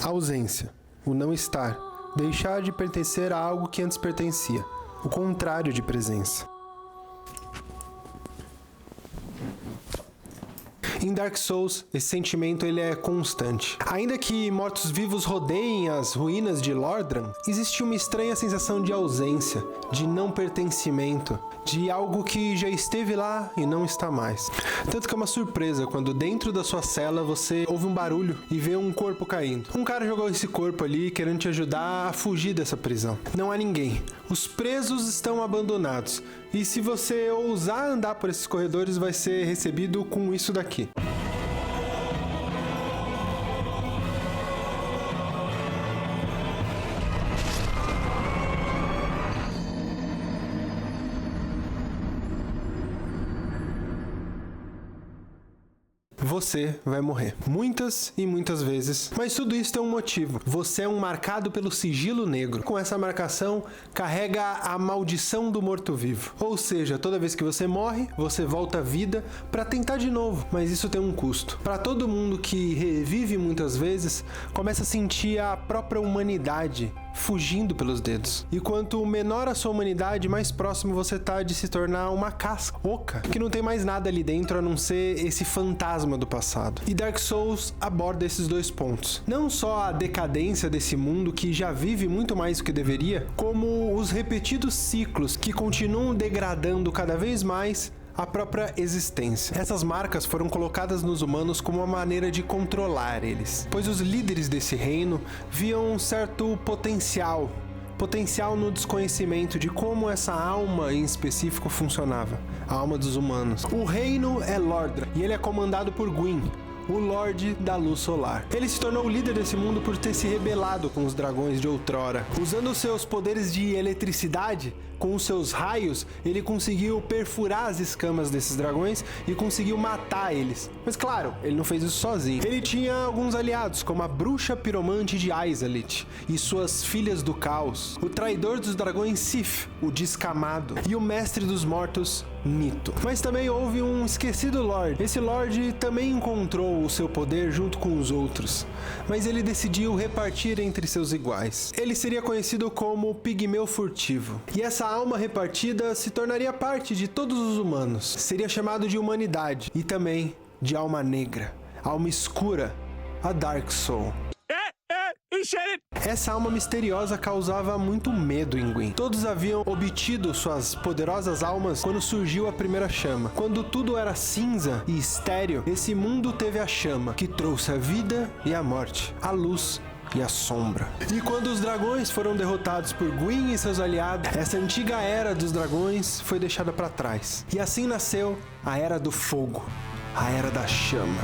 A ausência, o não estar, deixar de pertencer a algo que antes pertencia, o contrário de presença. Em Dark Souls, esse sentimento ele é constante. Ainda que mortos-vivos rodeiem as ruínas de Lordran, existe uma estranha sensação de ausência, de não pertencimento, de algo que já esteve lá e não está mais. Tanto que é uma surpresa quando dentro da sua cela você ouve um barulho e vê um corpo caindo. Um cara jogou esse corpo ali querendo te ajudar a fugir dessa prisão. Não há ninguém. Os presos estão abandonados. E se você ousar andar por esses corredores, vai ser recebido com isso daqui. Você vai morrer. Muitas e muitas vezes. Mas tudo isso tem um motivo. Você é um marcado pelo sigilo negro. Com essa marcação, carrega a maldição do morto-vivo. Ou seja, toda vez que você morre, você volta à vida para tentar de novo. Mas isso tem um custo. Para todo mundo que revive muitas vezes, começa a sentir a própria humanidade fugindo pelos dedos. E quanto menor a sua humanidade, mais próximo você tá de se tornar uma casca oca, que não tem mais nada ali dentro a não ser esse fantasma do passado. E Dark Souls aborda esses dois pontos. Não só a decadência desse mundo que já vive muito mais do que deveria, como os repetidos ciclos que continuam degradando cada vez mais a própria existência. Essas marcas foram colocadas nos humanos como uma maneira de controlar eles, pois os líderes desse reino viam um certo potencial no desconhecimento de como essa alma em específico funcionava, a alma dos humanos. O reino é Lordran e ele é comandado por Gwyn, o Lorde da Luz Solar. Ele se tornou o líder desse mundo por ter se rebelado com os dragões de outrora. Usando seus poderes de eletricidade, com os seus raios, ele conseguiu perfurar as escamas desses dragões e conseguiu matar eles. Mas claro, ele não fez isso sozinho. Ele tinha alguns aliados, como a bruxa piromante de Izalith e suas filhas do caos, o traidor dos dragões Sif, o descamado, e o mestre dos mortos, Nito. Mas também houve um esquecido Lorde. Esse Lorde também encontrou o seu poder junto com os outros, mas ele decidiu repartir entre seus iguais. Ele seria conhecido como Pigmeu Furtivo, e essa alma repartida se tornaria parte de todos os humanos. Seria chamado de humanidade e também de alma negra, alma escura, a Dark Soul. Essa alma misteriosa causava muito medo em Gwyn. Todos haviam obtido suas poderosas almas quando surgiu a primeira chama. Quando tudo era cinza e estéril, esse mundo teve a chama, que trouxe a vida e a morte, a luz e a sombra. E quando os dragões foram derrotados por Gwyn e seus aliados, essa antiga era dos dragões foi deixada para trás. E assim nasceu a Era do Fogo, a Era da Chama.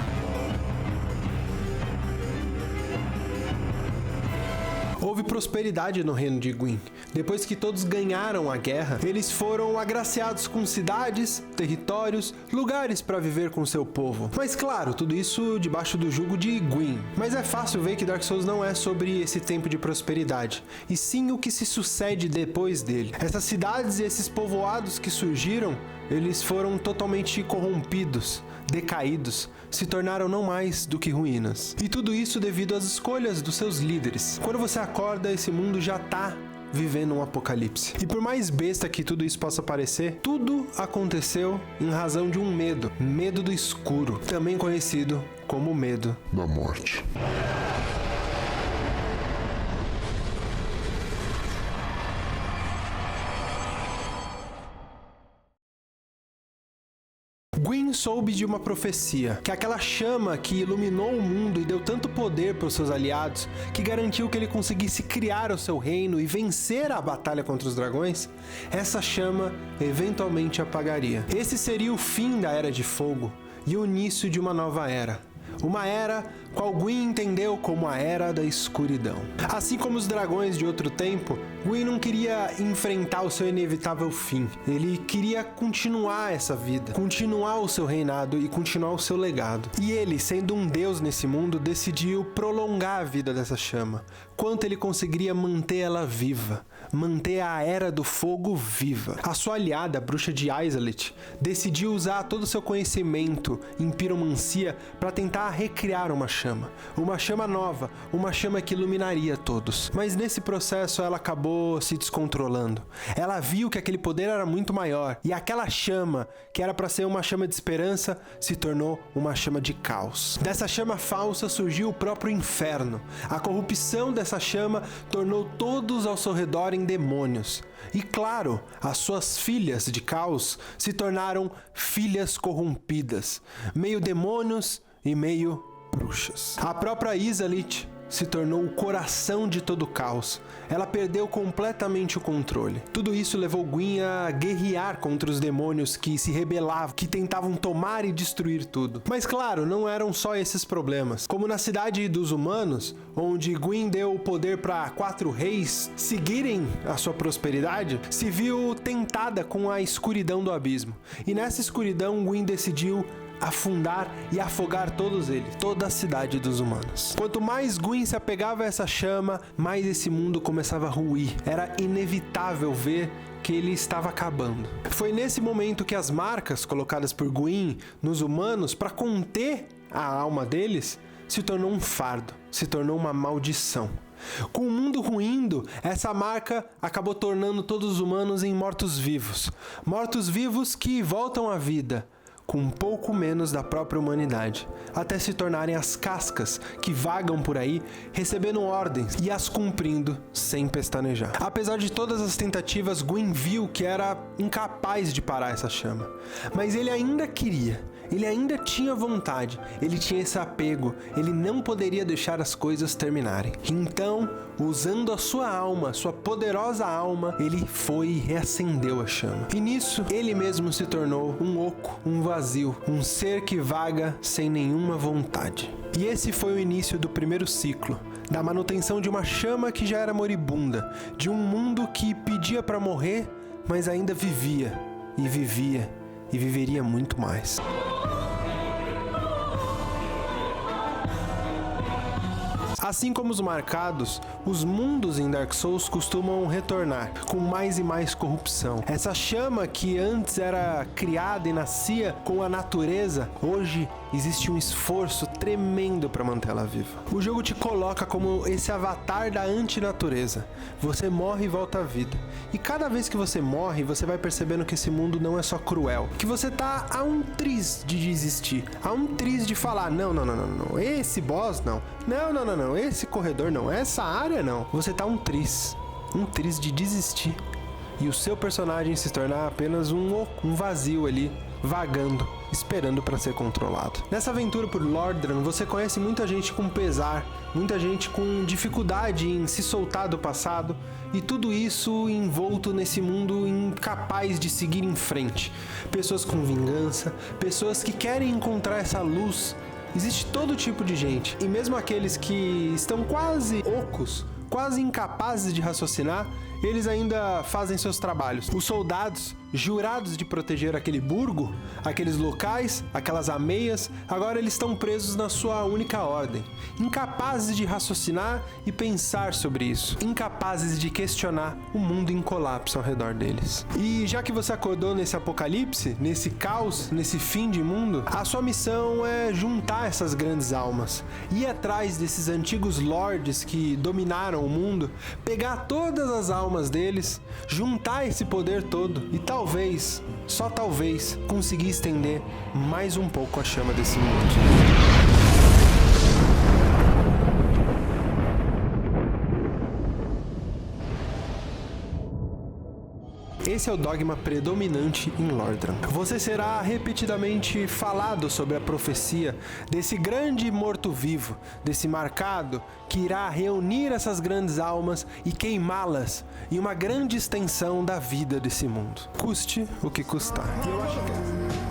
Houve prosperidade no reino de Gwyn. Depois que todos ganharam a guerra, eles foram agraciados com cidades, territórios, lugares para viver com seu povo. Mas claro, tudo isso debaixo do jugo de Gwyn. Mas é fácil ver que Dark Souls não é sobre esse tempo de prosperidade, e sim o que se sucede depois dele. Essas cidades e esses povoados que surgiram, eles foram totalmente corrompidos, decaídos, se tornaram não mais do que ruínas. E tudo isso devido às escolhas dos seus líderes. Quando você acorda, esse mundo já tá vivendo um apocalipse. E por mais besta que tudo isso possa parecer, tudo aconteceu em razão de um medo. Medo do escuro, também conhecido como medo da morte. Gwyn soube de uma profecia, que aquela chama que iluminou o mundo e deu tanto poder para os seus aliados, que garantiu que ele conseguisse criar o seu reino e vencer a batalha contra os dragões, essa chama eventualmente apagaria. Esse seria o fim da Era de Fogo e o início de uma nova era. Uma era qual Gwyn entendeu como a Era da Escuridão. Assim como os dragões de outro tempo, Gwyn não queria enfrentar o seu inevitável fim. Ele queria continuar essa vida, continuar o seu reinado e continuar o seu legado. E ele, sendo um deus nesse mundo, decidiu prolongar a vida dessa chama, quanto ele conseguiria manter ela viva, manter a Era do Fogo viva. A sua aliada, a bruxa de Izalith, decidiu usar todo o seu conhecimento em piromancia para tentar recriar uma chama. uma chama nova, uma chama que iluminaria todos. Mas nesse processo ela acabou se descontrolando. Ela viu que aquele poder era muito maior, e aquela chama, que era para ser uma chama de esperança, se tornou uma chama de caos. Dessa chama falsa surgiu o próprio inferno. A corrupção dessa chama tornou todos ao seu redor em demônios. E claro, as suas filhas de caos se tornaram filhas corrompidas, meio demônios e meio bruxas. A própria Izalith se tornou o coração de todo o caos. Ela perdeu completamente o controle. Tudo isso levou Gwyn a guerrear contra os demônios que se rebelavam, que tentavam tomar e destruir tudo. Mas claro, não eram só esses problemas. Como na cidade dos humanos, onde Gwyn deu o poder para 4 reis seguirem a sua prosperidade, se viu tentada com a escuridão do abismo. E nessa escuridão, Gwyn decidiu afundar e afogar todos eles, toda a cidade dos humanos. Quanto mais Gwyn se apegava a essa chama, mais esse mundo começava a ruir. Era inevitável ver que ele estava acabando. Foi nesse momento que as marcas colocadas por Gwyn nos humanos para conter a alma deles se tornou um fardo, se tornou uma maldição. Com o mundo ruindo, essa marca acabou tornando todos os humanos em mortos-vivos. Mortos-vivos que voltam à vida, com um pouco menos da própria humanidade, até se tornarem as cascas que vagam por aí, recebendo ordens e as cumprindo sem pestanejar. Apesar de todas as tentativas, Gwyn viu que era incapaz de parar essa chama. Mas ele ainda queria, ele ainda tinha vontade, ele tinha esse apego, ele não poderia deixar as coisas terminarem. Então, usando a sua alma, sua poderosa alma, ele foi e reacendeu a chama. E nisso, ele mesmo se tornou um oco, um vazio, um ser que vaga sem nenhuma vontade. E esse foi o início do primeiro ciclo, da manutenção de uma chama que já era moribunda, de um mundo que pedia para morrer, mas ainda vivia, e vivia, e viveria muito mais. Assim como os marcados, os mundos em Dark Souls costumam retornar, com mais e mais corrupção. Essa chama que antes era criada e nascia com a natureza, hoje existe um esforço tremendo para mantê-la viva. O jogo te coloca como esse avatar da antinatureza. Você morre e volta à vida. E cada vez que você morre, você vai percebendo que esse mundo não é só cruel, que você tá a um triz de desistir, a um triz de falar, não, esse boss não, não, esse corredor não, essa área não. Você tá um triz de desistir. E o seu personagem se tornar apenas um vazio ali, vagando, esperando para ser controlado. Nessa aventura por Lordran, você conhece muita gente com pesar, muita gente com dificuldade em se soltar do passado, e tudo isso envolto nesse mundo incapaz de seguir em frente. Pessoas com vingança, pessoas que querem encontrar essa luz. Existe todo tipo de gente, e mesmo aqueles que estão quase ocos, quase incapazes de raciocinar, eles ainda fazem seus trabalhos. Os soldados, jurados de proteger aquele burgo, aqueles locais, aquelas ameias, agora eles estão presos na sua única ordem, incapazes de raciocinar e pensar sobre isso, incapazes de questionar o mundo em colapso ao redor deles. E já que você acordou nesse apocalipse, nesse caos, nesse fim de mundo, a sua missão é juntar essas grandes almas, ir atrás desses antigos lords que dominaram o mundo, pegar todas as almas deles, juntar esse poder todo e talvez, só talvez, conseguir estender mais um pouco a chama desse mundo. Esse é o dogma predominante em Lordran. Você será repetidamente falado sobre a profecia desse grande morto-vivo, desse marcado que irá reunir essas grandes almas e queimá-las em uma grande extensão da vida desse mundo. Custe o que custar. E eu acho que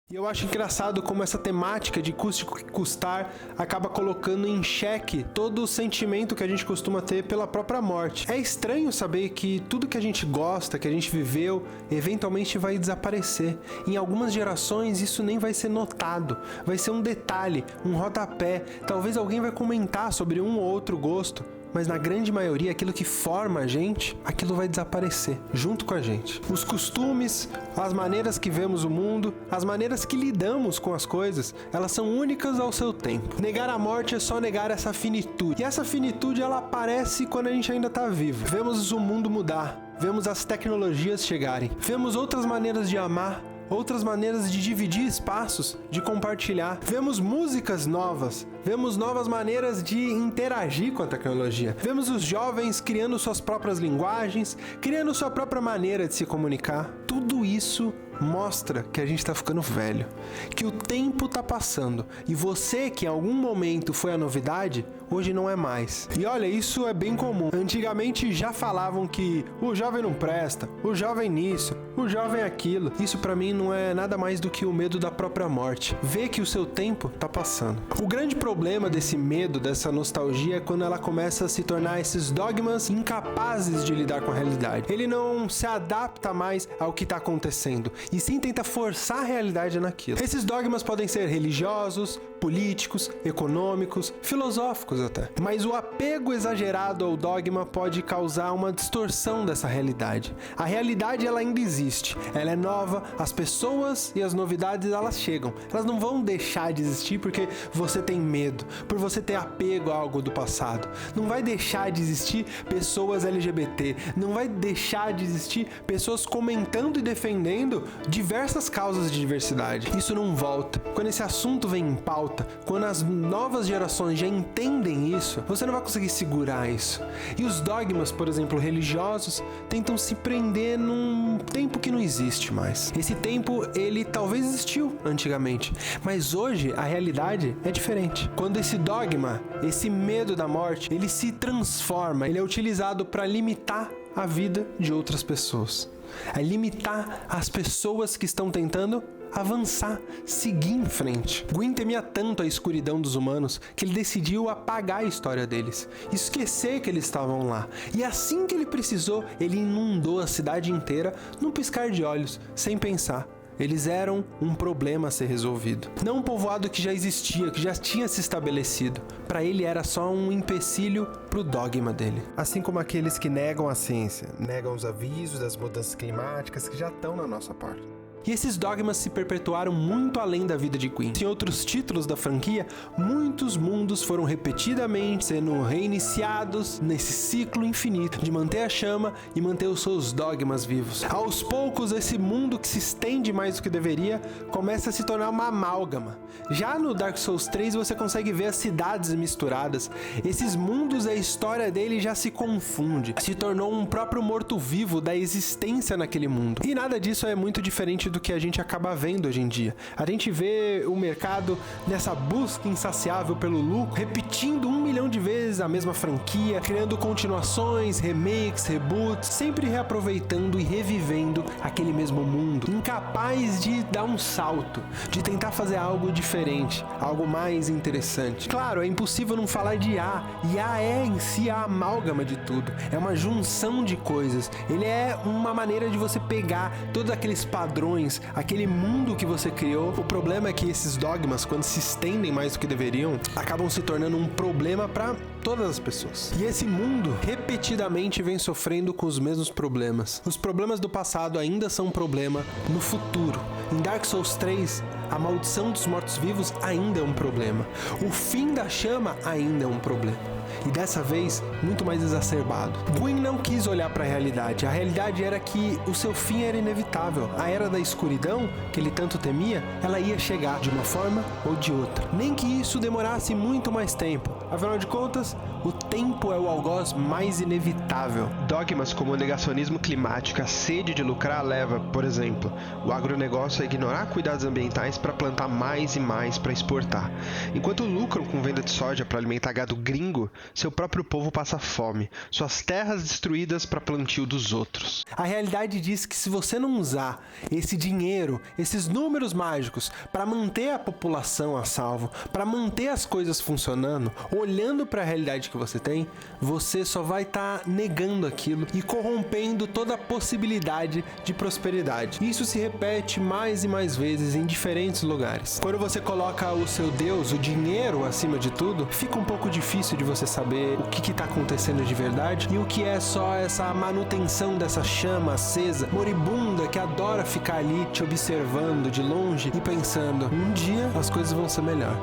E eu acho engraçado como essa temática de custe o que custar acaba colocando em xeque todo o sentimento que a gente costuma ter pela própria morte. É estranho saber que tudo que a gente gosta, que a gente viveu, eventualmente vai desaparecer. Em algumas gerações isso nem vai ser notado, vai ser um detalhe, um rodapé. Talvez alguém vai comentar sobre um ou outro gosto, mas na grande maioria, aquilo que forma a gente, aquilo vai desaparecer, junto com a gente. Os costumes, as maneiras que vemos o mundo, as maneiras que lidamos com as coisas, elas são únicas ao seu tempo. Negar a morte é só negar essa finitude. E essa finitude, ela aparece quando a gente ainda está vivo. Vemos o mundo mudar, vemos as tecnologias chegarem, vemos outras maneiras de amar, outras maneiras de dividir espaços, de compartilhar. Vemos músicas novas, vemos novas maneiras de interagir com a tecnologia. Vemos os jovens criando suas próprias linguagens, criando sua própria maneira de se comunicar. Tudo isso mostra que a gente está ficando velho, que o tempo está passando e você que em algum momento foi a novidade, hoje não é mais. E olha, isso é bem comum. Antigamente já falavam que o jovem não presta, o jovem nisso, o jovem aquilo. Isso pra mim não é nada mais do que o medo da própria morte. Ver que o seu tempo tá passando. O grande problema desse medo, dessa nostalgia, é quando ela começa a se tornar esses dogmas incapazes de lidar com a realidade. Ele não se adapta mais ao que tá acontecendo, e sim tenta forçar a realidade naquilo. Esses dogmas podem ser religiosos, políticos, econômicos, filosóficos até. Mas o apego exagerado ao dogma pode causar uma distorção dessa realidade. A realidade ela ainda existe, ela é nova, as pessoas e as novidades elas chegam. Elas não vão deixar de existir porque você tem medo, por você ter apego a algo do passado. Não vai deixar de existir pessoas LGBT, não vai deixar de existir pessoas comentando e defendendo diversas causas de diversidade. Isso não volta. Quando esse assunto vem em pauta, quando as novas gerações já entendem isso, você não vai conseguir segurar isso. E os dogmas, por exemplo, religiosos, tentam se prender num tempo que não existe mais. Esse tempo, ele talvez existiu antigamente, mas hoje a realidade é diferente. Quando esse dogma, esse medo da morte, ele se transforma, ele é utilizado para limitar a vida de outras pessoas. É limitar as pessoas que estão tentando avançar, seguir em frente. Gwyn temia tanto a escuridão dos humanos que ele decidiu apagar a história deles, esquecer que eles estavam lá. E assim que ele precisou, ele inundou a cidade inteira num piscar de olhos, sem pensar. Eles eram um problema a ser resolvido. Não um povoado que já existia, que já tinha se estabelecido. Para ele era só um empecilho pro dogma dele. Assim como aqueles que negam a ciência, negam os avisos das mudanças climáticas que já estão na nossa porta. E esses dogmas se perpetuaram muito além da vida de Gwyn. Em outros títulos da franquia, muitos mundos foram repetidamente sendo reiniciados nesse ciclo infinito de manter a chama e manter os seus dogmas vivos. Aos poucos, esse mundo que se estende mais do que deveria começa a se tornar uma amálgama. Já no Dark Souls 3 você consegue ver as cidades misturadas. Esses mundos, a história dele já se confunde. Se tornou um próprio morto-vivo da existência naquele mundo. E nada disso é muito diferente do que a gente acaba vendo hoje em dia. A gente vê o mercado nessa busca insaciável pelo lucro, repetindo 1 milhão de vezes a mesma franquia, criando continuações, remakes, reboots, sempre reaproveitando e revivendo aquele mesmo mundo, incapaz de dar um salto, de tentar fazer algo diferente, algo mais interessante. Claro, é impossível não falar de IA. IA é em si a amálgama de tudo, é uma junção de coisas. Ele é uma maneira de você pegar todos aqueles padrões, aquele mundo que você criou. O problema é que esses dogmas, quando se estendem mais do que deveriam, acabam se tornando um problema para todas as pessoas. E esse mundo repetidamente vem sofrendo com os mesmos problemas. Os problemas do passado ainda são um problema no futuro. Em Dark Souls 3, a maldição dos mortos-vivos ainda é um problema. O fim da chama ainda é um problema. E dessa vez, muito mais exacerbado. Gwyn não quis olhar para a realidade. A realidade era que o seu fim era inevitável. A era da escuridão, que ele tanto temia, ela ia chegar de uma forma ou de outra. Nem que isso demorasse muito mais tempo. Afinal de contas, o tempo é o algoz mais inevitável Dogmas como o negacionismo climático, a sede de lucrar leva, por exemplo, o agronegócio a ignorar cuidados ambientais para plantar mais e mais para exportar. Enquanto lucram com venda de soja para alimentar gado gringo, seu próprio povo passa fome, suas terras destruídas para plantio dos outros. A realidade diz que se você não usar esse dinheiro, esses números mágicos para manter a população a salvo, para manter as coisas funcionando, olhando para a realidade que você tem, você só vai estar negando aquilo e corrompendo toda a possibilidade de prosperidade. Isso se repete mais e mais vezes em diferentes lugares. Quando você coloca o seu Deus, o dinheiro, acima de tudo, fica um pouco difícil de você saber o que está acontecendo de verdade e o que é só essa manutenção dessa chama acesa, moribunda, que adora ficar ali te observando de longe e pensando, um dia as coisas vão ser melhor.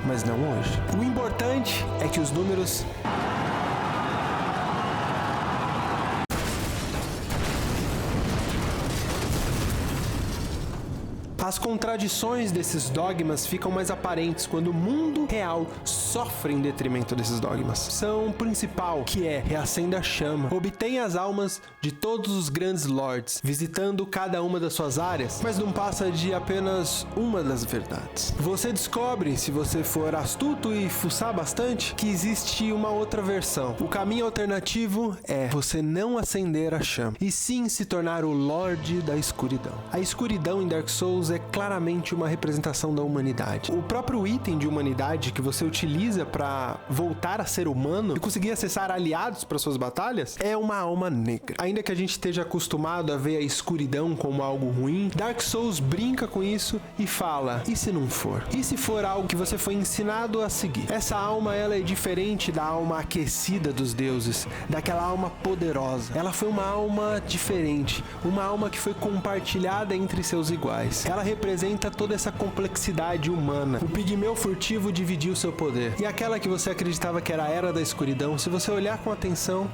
Mas não hoje. O importante é que os números as contradições desses dogmas ficam mais aparentes quando o mundo real sofre em detrimento desses dogmas. São principal, que é reacenda a chama, obtenha as almas de todos os grandes lords, visitando cada uma das suas áreas, mas não passa de apenas uma das verdades. Você descobre, se você for astuto e fuçar bastante, que existe uma outra versão. O caminho alternativo é você não acender a chama, e sim se tornar o Lorde da Escuridão. A escuridão em Dark Souls é claramente uma representação da humanidade. O próprio item de humanidade que você utiliza para voltar a ser humano e conseguir acessar aliados para suas batalhas é uma alma negra. Ainda que a gente esteja acostumado a ver a escuridão como algo ruim, Dark Souls brinca com isso e fala, e se não for? E se for algo que você foi ensinado a seguir? Essa alma, ela é diferente da alma aquecida dos deuses, daquela alma poderosa. Ela foi uma alma diferente, uma alma que foi compartilhada entre seus iguais. Ela representa toda essa complexidade humana. O pigmeu furtivo dividiu seu poder. E aquela que você acreditava que era a Era da Escuridão, se você olhar com atenção,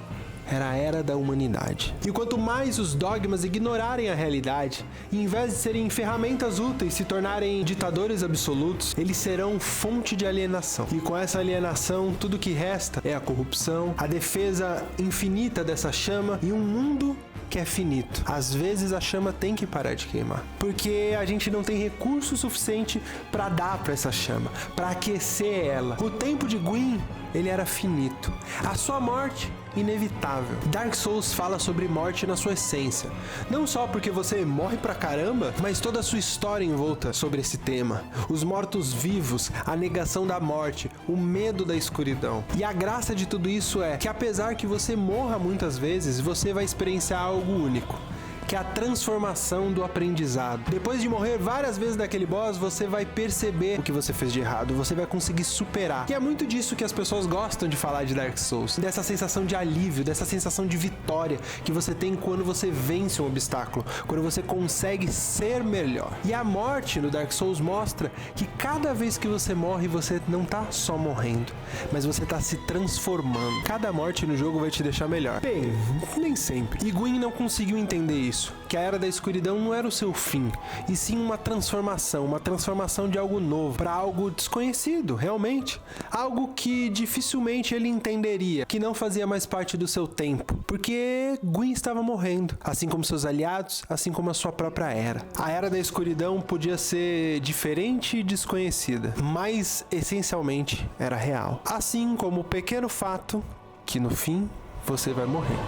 era a Era da Humanidade. E quanto mais os dogmas ignorarem a realidade, e em vez de serem ferramentas úteis se tornarem ditadores absolutos, eles serão fonte de alienação. E com essa alienação, tudo que resta é a corrupção, a defesa infinita dessa chama e um mundo que é finito. Às vezes a chama tem que parar de queimar, porque a gente não tem recurso suficiente para dar para essa chama, para aquecer ela. O tempo de Gwyn, ele era finito. A sua morte, inevitável. Dark Souls fala sobre morte na sua essência. Não só porque você morre pra caramba, mas toda a sua história envolta sobre esse tema. Os mortos-vivos, a negação da morte, o medo da escuridão. E a graça de tudo isso é que apesar que você morra muitas vezes, você vai experienciar algo único, que é a transformação do aprendizado. Depois de morrer várias vezes naquele boss, você vai perceber o que você fez de errado, você vai conseguir superar. E é muito disso que as pessoas gostam de falar de Dark Souls, dessa sensação de alívio, dessa sensação de vitória que você tem quando você vence um obstáculo, quando você consegue ser melhor. E a morte no Dark Souls mostra que cada vez que você morre, você não tá só morrendo, mas você tá se transformando. Cada morte no jogo vai te deixar melhor. Bem, nem sempre. E Gwyn não conseguiu entender isso. Que a Era da Escuridão não era o seu fim, e sim uma transformação de algo novo para algo desconhecido, realmente. Algo que dificilmente ele entenderia, que não fazia mais parte do seu tempo, porque Gwyn estava morrendo, assim como seus aliados, assim como a sua própria Era. A Era da Escuridão podia ser diferente e desconhecida, mas essencialmente era real. Assim como o pequeno fato que no fim você vai morrer.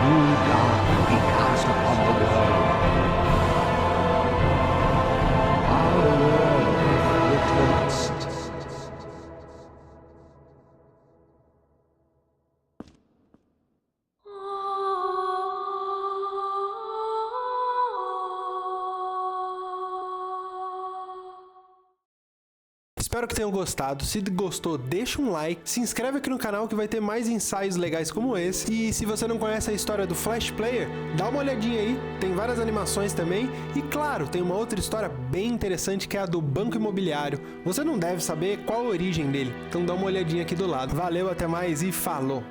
True God be cast upon the world. Our world is eclipsed. Espero que tenham gostado. Se gostou, deixa um like, se inscreve aqui no canal que vai ter mais ensaios legais como esse. E se você não conhece a história do Flash Player, dá uma olhadinha aí, tem várias animações também. E claro, tem uma outra história bem interessante que é a do Banco Imobiliário. Você não deve saber qual a origem dele, então dá uma olhadinha aqui do lado. Valeu, até mais e falou!